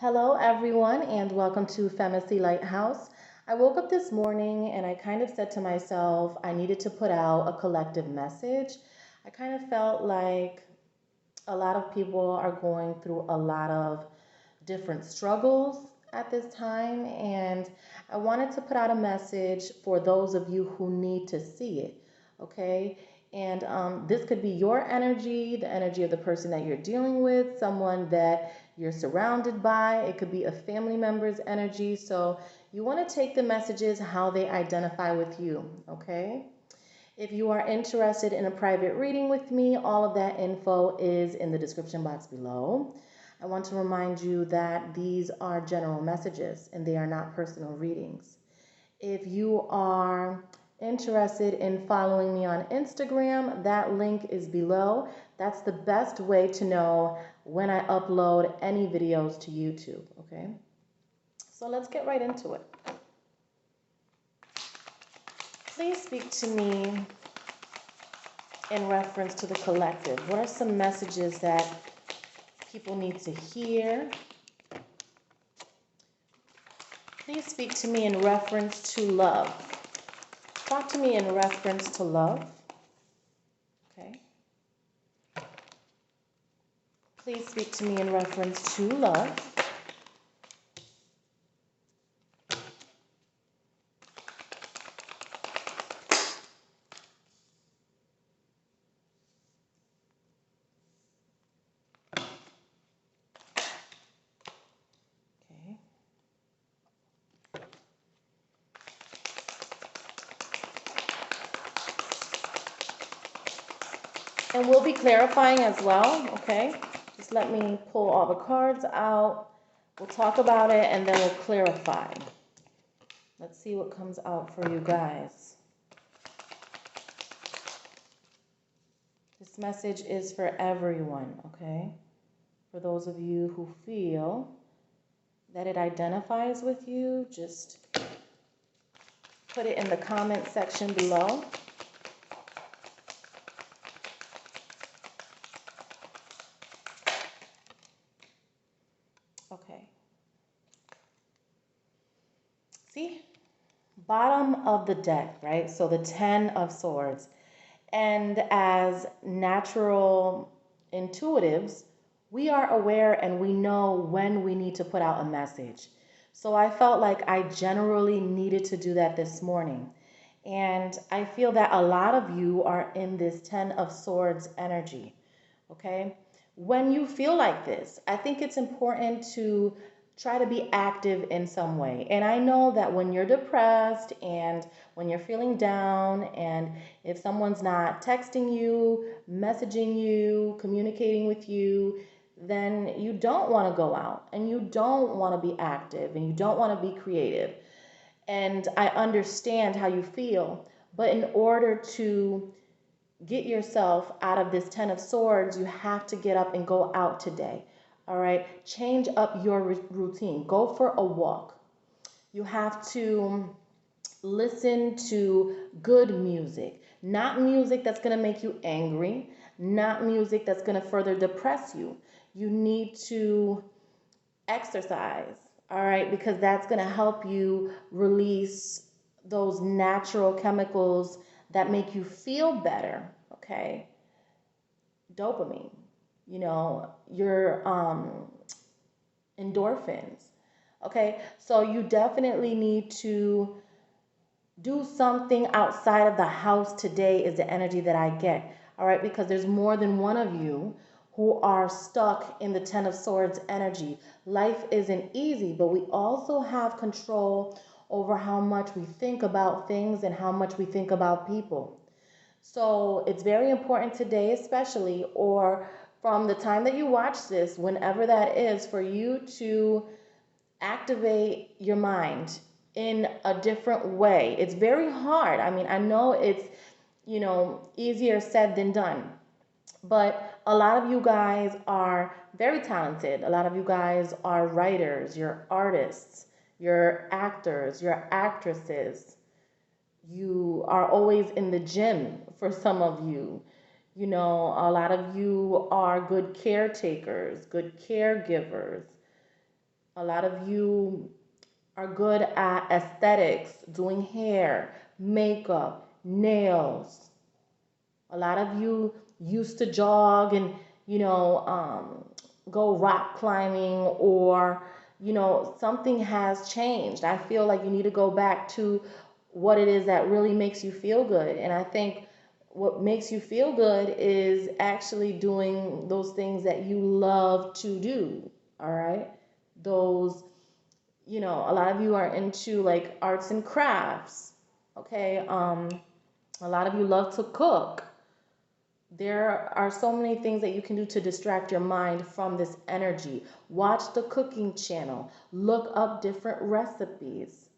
Hello, everyone, and welcome to Femacy LightHouse. I woke up this morning and I kind of said to myself, I needed to put out a collective message. I kind of felt like a lot of people are going through a lot of different struggles at this time, and I wanted to put out a message for those of you who need to see it, okay? And this could be your energy, the energy of the person that you're dealing with, someone that you're surrounded by. It could be a family member's energy. So you want to take the messages how they identify with you, okay? If you are interested in a private reading with me, all of that info is in the description box below. I want to remind you that these are general messages and they are not personal readings. If you are interested in following me on Instagram, that link is below. That's the best way to know when I upload any videos to YouTube, okay? So let's get right into it. Please speak to me in reference to the collective. What are some messages that people need to hear? Please speak to me in reference to love. Talk to me in reference to love. Okay. Please speak to me in reference to love. Okay. And we'll be clarifying as well, okay? Just let me pull all the cards out. We'll talk about it and then we'll clarify. Let's see what comes out for you guys. This message is for everyone, okay? For those of you who feel that it identifies with you, just put it in the comment section below. Okay. See? Bottom of the deck, right? So the 10 of Swords. And as natural intuitives, we are aware and we know when we need to put out a message. So I felt like I generally needed to do that this morning. And I feel that a lot of you are in this 10 of Swords energy, okay? When you feel like this, I think it's important to try to be active in some way. And I know that when you're depressed and when you're feeling down, and if someone's not texting you, messaging you, communicating with you, then you don't want to go out and you don't want to be active and you don't want to be creative. And I understand how you feel, but in order to get yourself out of this 10 of Swords, you have to get up and go out today. All right, change up your routine. Go for a walk. You have to listen to good music, not music that's going to make you angry, not music that's going to further depress you. You need to exercise, all right, because that's going to help you release those natural chemicals that make you feel better, okay? Dopamine, your endorphins, okay? So you definitely need to do something outside of the house today is the energy that I get, all right? Because there's more than one of you who are stuck in the 10 of Swords energy. Life isn't easy, but we also have control over how much we think about things and how much we think about people. So it's very important today, especially, or from the time that you watch this, whenever that is, for you to activate your mind in a different way. It's very hard. I mean, I know it's, easier said than done. But a lot of you guys are very talented. A lot of you guys are writers, you're artists, you're actors, you're actresses. You are always in the gym for some of you. A lot of you are good caretakers, good caregivers. A lot of you are good at aesthetics, doing hair, makeup, nails. A lot of you used to jog and, you know, go rock climbing, or, something has changed. I feel like you need to go back to what it is that really makes you feel good. And I think what makes you feel good is actually doing those things that you love to do. All right. Those, a lot of you are into like arts and crafts. Okay. A lot of you love to cook. There are so many things that you can do to distract your mind from this energy. Watch the cooking channel. Look up different recipes.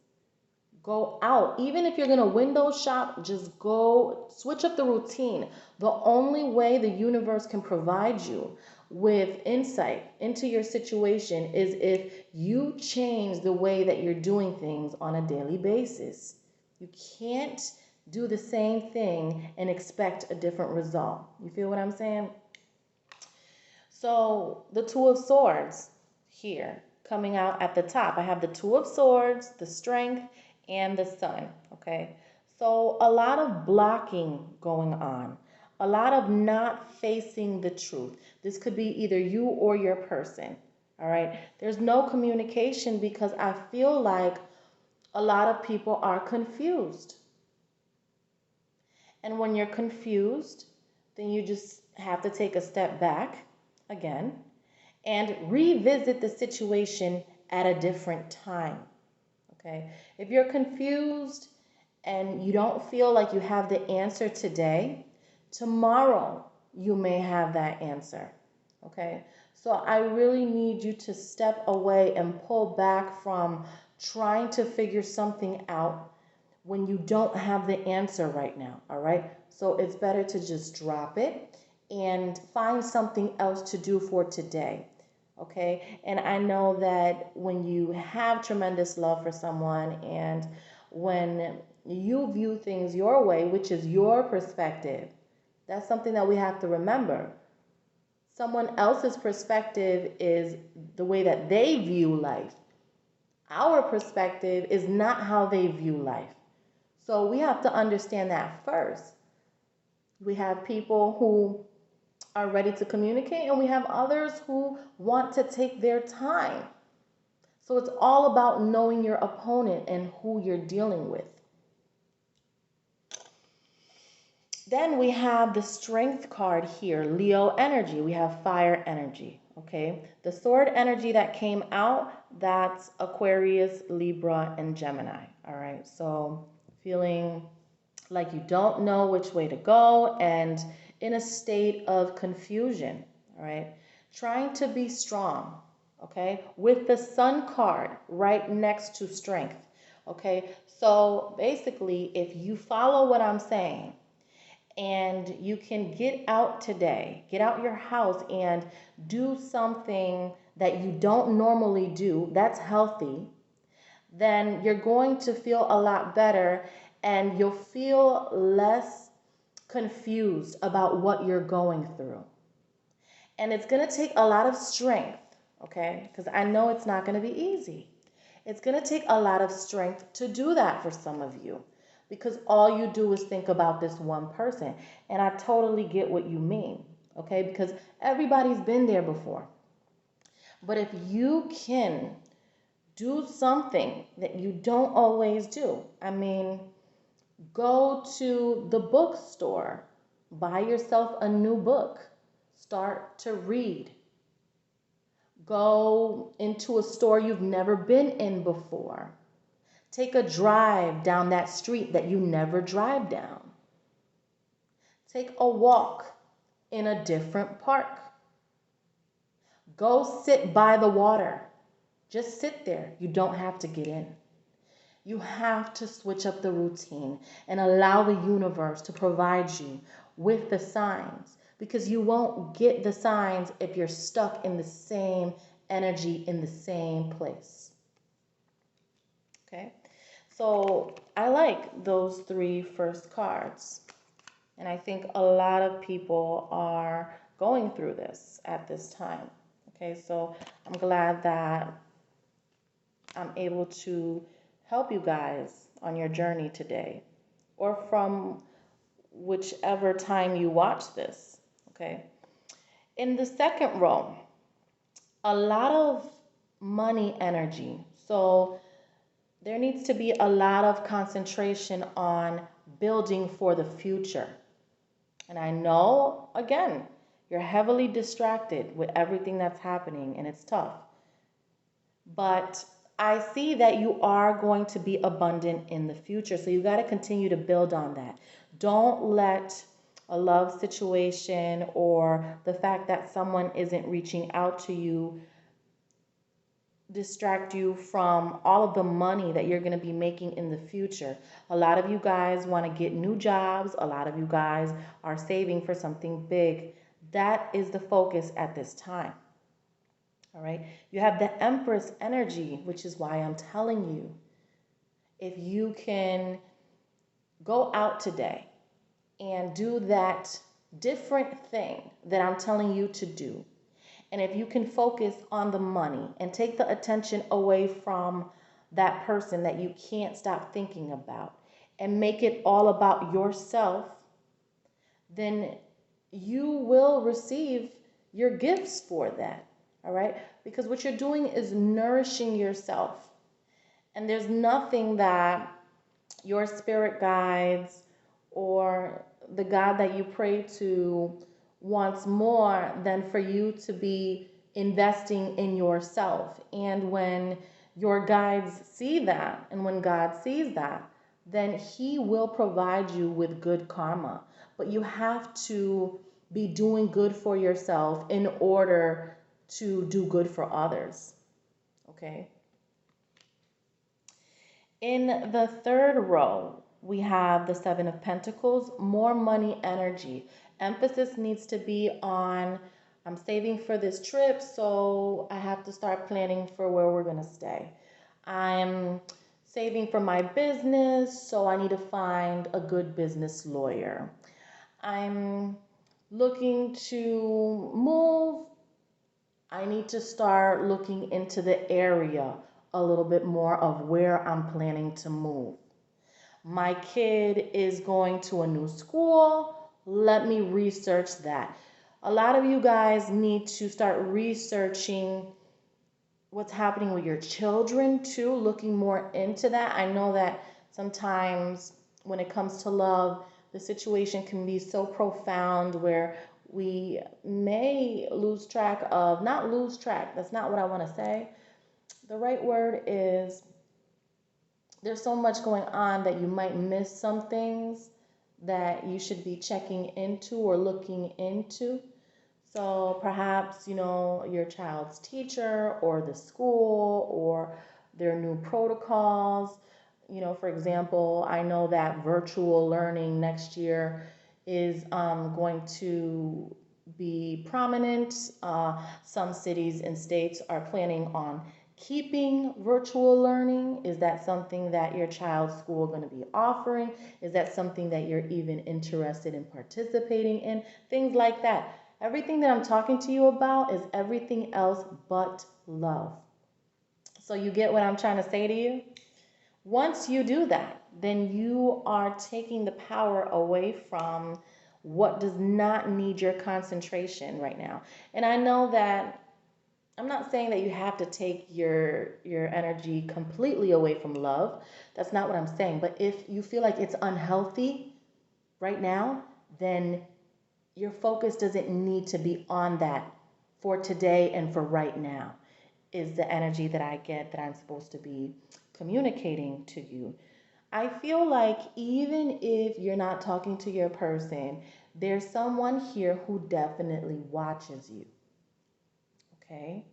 Go out. Even if you're going to window shop, just go switch up the routine. The only way the universe can provide you with insight into your situation is if you change the way that you're doing things on a daily basis. You can't do the same thing and expect a different result. You feel what I'm saying? So the Two of Swords here coming out at the top. I have the Two of Swords, the Strength, and the Sun. Okay. So a lot of blocking going on. A lot of not facing the truth. This could be either you or your person. All right. There's no communication because I feel like a lot of people are confused. And when you're confused, then you just have to take a step back again and revisit the situation at a different time. Okay? If you're confused and you don't feel like you have the answer today, tomorrow you may have that answer. Okay? So I really need you to step away and pull back from trying to figure something out when you don't have the answer right now, all right? So it's better to just drop it and find something else to do for today, okay? And I know that when you have tremendous love for someone and when you view things your way, which is your perspective, that's something that we have to remember. Someone else's perspective is the way that they view life. Our perspective is not how they view life. So we have to understand that first. We have people who are ready to communicate, and we have others who want to take their time. So it's all about knowing your opponent and who you're dealing with. Then we have the Strength card here, Leo energy. We have fire energy, okay? The sword energy that came out, that's Aquarius, Libra, and Gemini, all right? So feeling like you don't know which way to go and in a state of confusion, all right? Trying to be strong, okay? With the Sun card right next to Strength, okay? So basically, if you follow what I'm saying, and you can get out today, get out your house and do something that you don't normally do, that's healthy, then you're going to feel a lot better and you'll feel less confused about what you're going through. And it's going to take a lot of strength, okay? Because I know it's not going to be easy. It's going to take a lot of strength to do that for some of you because all you do is think about this one person. And I totally get what you mean, okay? Because everybody's been there before. But if you can do something that you don't always do, I mean, go to the bookstore, buy yourself a new book, start to read. Go into a store you've never been in before. Take a drive down that street that you never drive down. Take a walk in a different park. Go sit by the water. Just sit there. You don't have to get in. You have to switch up the routine and allow the universe to provide you with the signs because you won't get the signs if you're stuck in the same energy in the same place. Okay? So I like those three first cards. And I think a lot of people are going through this at this time. Okay, so I'm glad that I'm able to help you guys on your journey today, or from whichever time you watch this. Okay. In the second row, a lot of money energy. So there needs to be a lot of concentration on building for the future. And I know, again, you're heavily distracted with everything that's happening and it's tough. But I see that you are going to be abundant in the future. So you got to continue to build on that. Don't let a love situation or the fact that someone isn't reaching out to you distract you from all of the money that you're going to be making in the future. A lot of you guys want to get new jobs. A lot of you guys are saving for something big. That is the focus at this time. All right. You have the Empress energy, which is why I'm telling you, if you can go out today and do that different thing that I'm telling you to do, and if you can focus on the money and take the attention away from that person that you can't stop thinking about and make it all about yourself, then you will receive your gifts for that. All right? Because what you're doing is nourishing yourself. And there's nothing that your spirit guides or the God that you pray to wants more than for you to be investing in yourself. And when your guides see that, and when God sees that, then He will provide you with good karma. But you have to be doing good for yourself in order to do good for others. Okay? In the third row, we have the Seven of Pentacles, more money energy. Emphasis needs to be on, I'm saving for this trip, so I have to start planning for where we're going to stay. I'm saving for my business, so I need to find a good business lawyer. I'm looking to move. I need to start looking into the area a little bit more of where I'm planning to move. My kid is going to a new school. Let me research that. A lot of you guys need to start researching what's happening with your children too, looking more into that. I know that sometimes when it comes to love, the situation can be so profound where we may lose track of, not lose track, that's not what I want to say. The right word is there's so much going on that you might miss some things that you should be checking into or looking into. So perhaps, your child's teacher or the school or their new protocols. For example, I know that virtual learning next year is going to be prominent. Some cities and states are planning on keeping virtual learning. Is that something that your child's school is going to be offering? Is that something that you're even interested in participating in? Things like that. Everything that I'm talking to you about is everything else but love. So you get what I'm trying to say to you? Once you do that, then you are taking the power away from what does not need your concentration right now. And I know that I'm not saying that you have to take your energy completely away from love. That's not what I'm saying. But if you feel like it's unhealthy right now, then your focus doesn't need to be on that for today and for right now, is the energy that I get that I'm supposed to be communicating to you. I feel like even if you're not talking to your person, there's someone here who definitely watches you. Okay?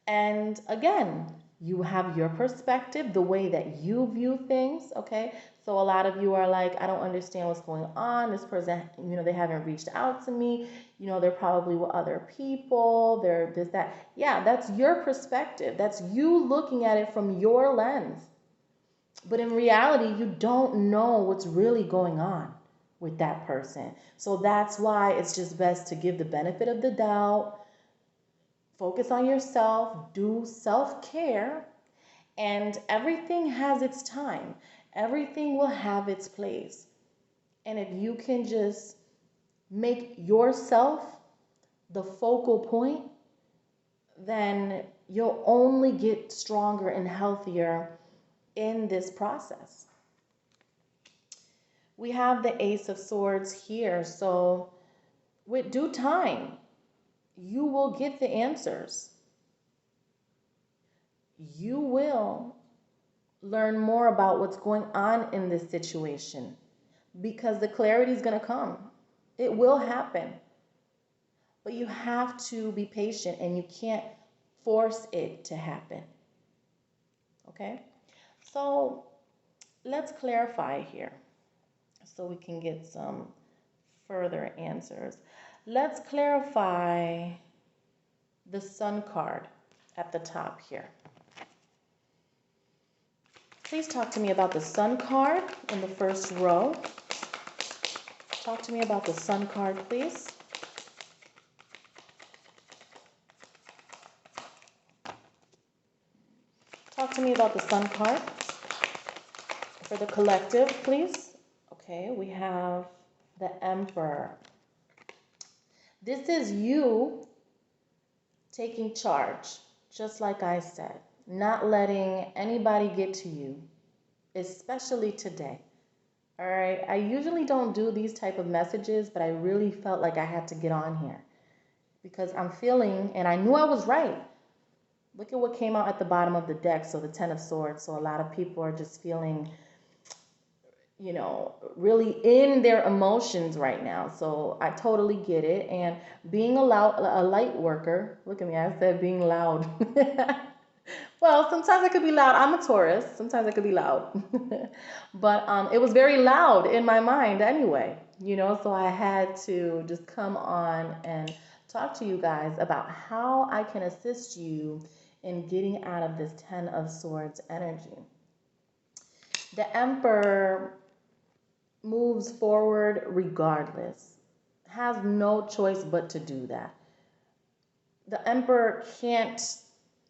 And again, you have your perspective, the way that you view things, okay? So a lot of you are like, I don't understand what's going on. This person, they haven't reached out to me. They're probably with other people. They're this, that. Yeah, that's your perspective. That's you looking at it from your lens. But in reality, you don't know what's really going on with that person. So that's why it's just best to give the benefit of the doubt. Focus on yourself, do self-care, And everything has its time. Everything will have its place. And if you can just make yourself the focal point, then you'll only get stronger and healthier in this process. We have the Ace of Swords here. So with due time, you will get the answers. You will learn more about what's going on in this situation because the clarity is going to come. It will happen. But you have to be patient and you can't force it to happen. Okay? So let's clarify here so we can get some further answers. Let's clarify the Sun card at the top here. Please talk to me about the Sun card in the first row. Talk to me about the Sun card, please. Talk to me about the Sun card for the collective, please. Okay, we have the Emperor. This is you taking charge, just like I said, not letting anybody get to you, especially today. All right, I usually don't do these type of messages, but I really felt like I had to get on here because I'm feeling, and I knew I was right. Look at what came out at the bottom of the deck, so the Ten of Swords. So a lot of people are just feeling, you know, really in their emotions right now. So I totally get it. And being a light worker, look at me, I said being loud. Well, sometimes I could be loud. I'm a Taurus. Sometimes I could be loud. But it was very loud in my mind anyway, you know, so I had to just come on and talk to you guys about how I can assist you in getting out of this Ten of Swords energy. The Emperor moves forward regardless, has no choice but to do that. The Emperor can't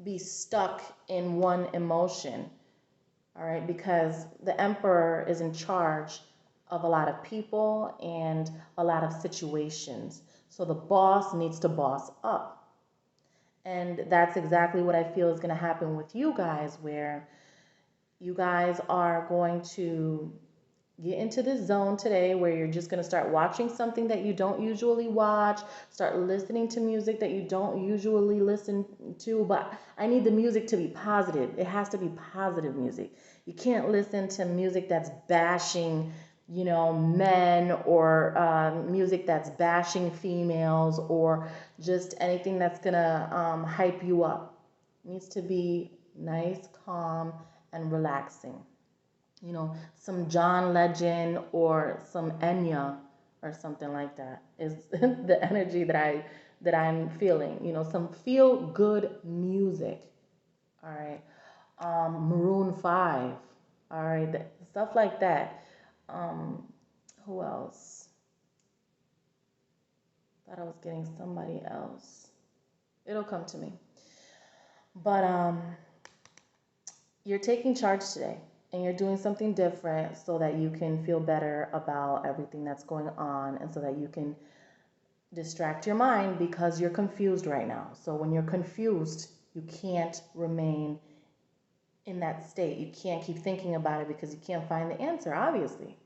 be stuck in one emotion, all right, because the Emperor is in charge of a lot of people and a lot of situations. So the boss needs to boss up. And that's exactly what I feel is going to happen with you guys, where you guys are going to get into this zone today where you're just going to start watching something that you don't usually watch, start listening to music that you don't usually listen to, but I need the music to be positive. It has to be positive music. You can't listen to music that's bashing, you know, men, or music that's bashing females, or just anything that's going to hype you up. It needs to be nice, calm, and relaxing. You know, some John Legend or some Enya or something like that is the energy that I'm feeling. You know, some feel good music. All right, Maroon 5. All right, stuff like that. Who else? Thought I was getting somebody else. It'll come to me. But you're taking charge today. And you're doing something different so that you can feel better about everything that's going on, and so that you can distract your mind because you're confused right now. So when you're confused, you can't remain in that state. You can't keep thinking about it because you can't find the answer, obviously.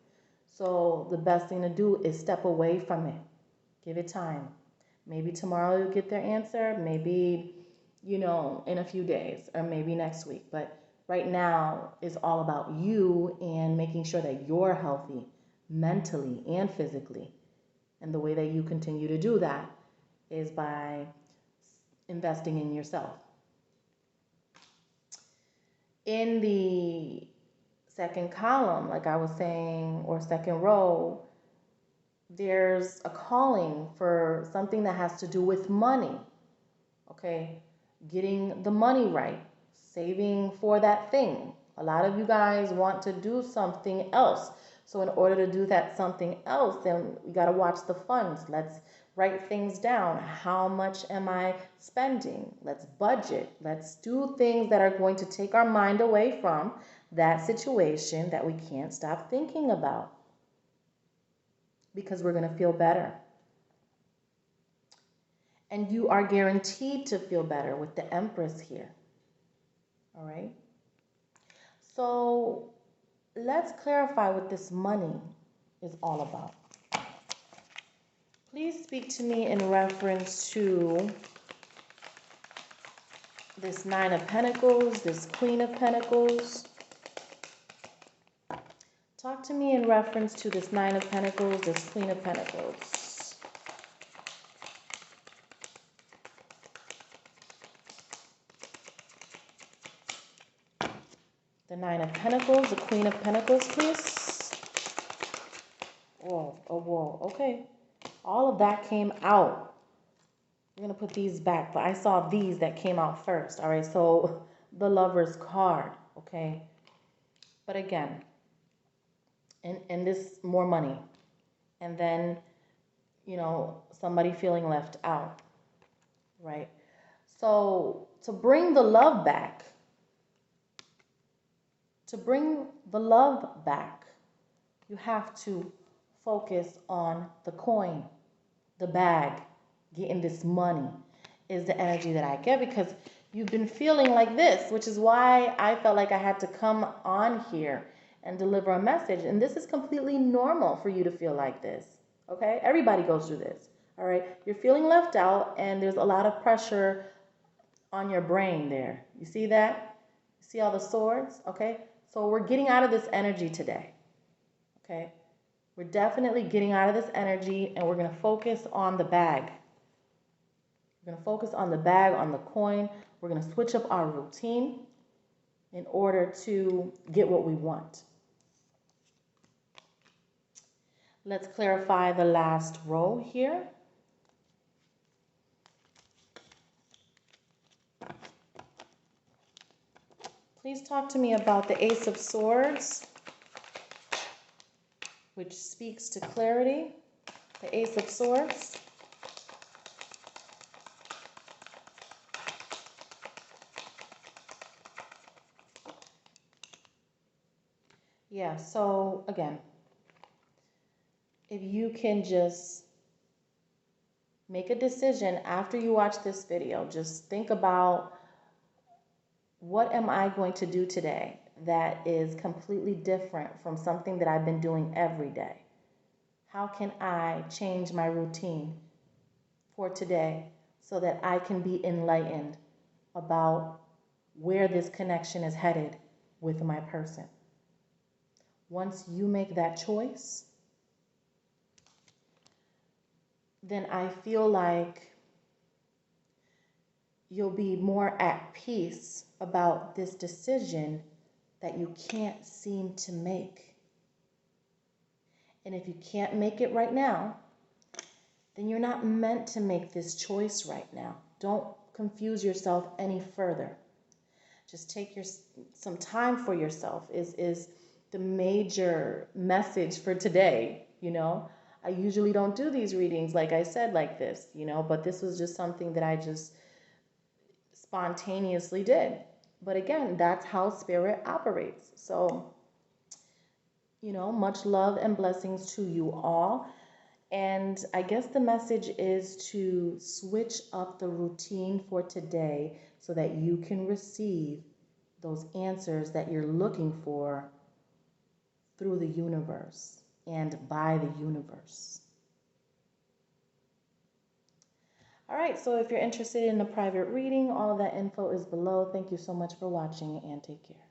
So the best thing to do is step away from it. Give it time. Maybe tomorrow you'll get their answer. Maybe, you know, in a few days, or maybe next week. But right now is all about you and making sure that you're healthy mentally and physically. And the way that you continue to do that is by investing in yourself. In the second column, like I was saying, or second row, there's a calling for something that has to do with money. Okay, getting the money right. Saving for that thing. A lot of you guys want to do something else. So in order to do that something else, then we got to watch the funds. write things down. How much am I spending? Let's budget. Let's do things that are going to take our mind away from that situation that we can't stop thinking about, because we're going to feel better. And you are guaranteed to feel better with the Empress here. All right? So let's clarify what this money is all about. Please speak to me in reference to this Nine of Pentacles, this Queen of Pentacles. Talk to me in reference to this Nine of Pentacles, this Queen of Pentacles. The Nine of Pentacles, the Queen of Pentacles, please. Whoa, oh, whoa, okay. All of that came out. I'm going to put these back, but I saw these that came out first. All right, so the Lover's card, okay? But again, and this more money. And then, you know, somebody feeling left out, right? So to bring the love back, you have to focus on the coin, the bag, getting this money is the energy that I get, because you've been feeling like this, which is why I felt like I had to come on here and deliver a message. And this is completely normal for you to feel like this, okay? Everybody goes through this, all right? You're feeling left out, and there's a lot of pressure on your brain there. You see that? You see all the swords, okay? So we're getting out of this energy today, okay? We're definitely getting out of this energy, and we're going to focus on the bag. We're going to focus on the bag, on the coin. We're going to switch up our routine in order to get what we want. Let's clarify the last row here. Please talk to me about the Ace of Swords, which speaks to clarity. The Ace of Swords. Yeah, so again, if you can just make a decision after you watch this video, just think about, what am I going to do today that is completely different from something that I've been doing every day? How can I change my routine for today so that I can be enlightened about where this connection is headed with my person? Once you make that choice, then I feel like you'll be more at peace about this decision that you can't seem to make. And if you can't make it right now, then you're not meant to make this choice right now. Don't confuse yourself any further. Just take some time for yourself is the major message for today, you know. I usually don't do these readings, like I said, like this, you know, but this was just something that I just spontaneously did. But again, that's how spirit operates. So, you know, much love and blessings to you all. And I guess the message is to switch up the routine for today so that you can receive those answers that you're looking for through the universe and by the universe. All right, so if you're interested in a private reading, all of that info is below. Thank you so much for watching, and take care.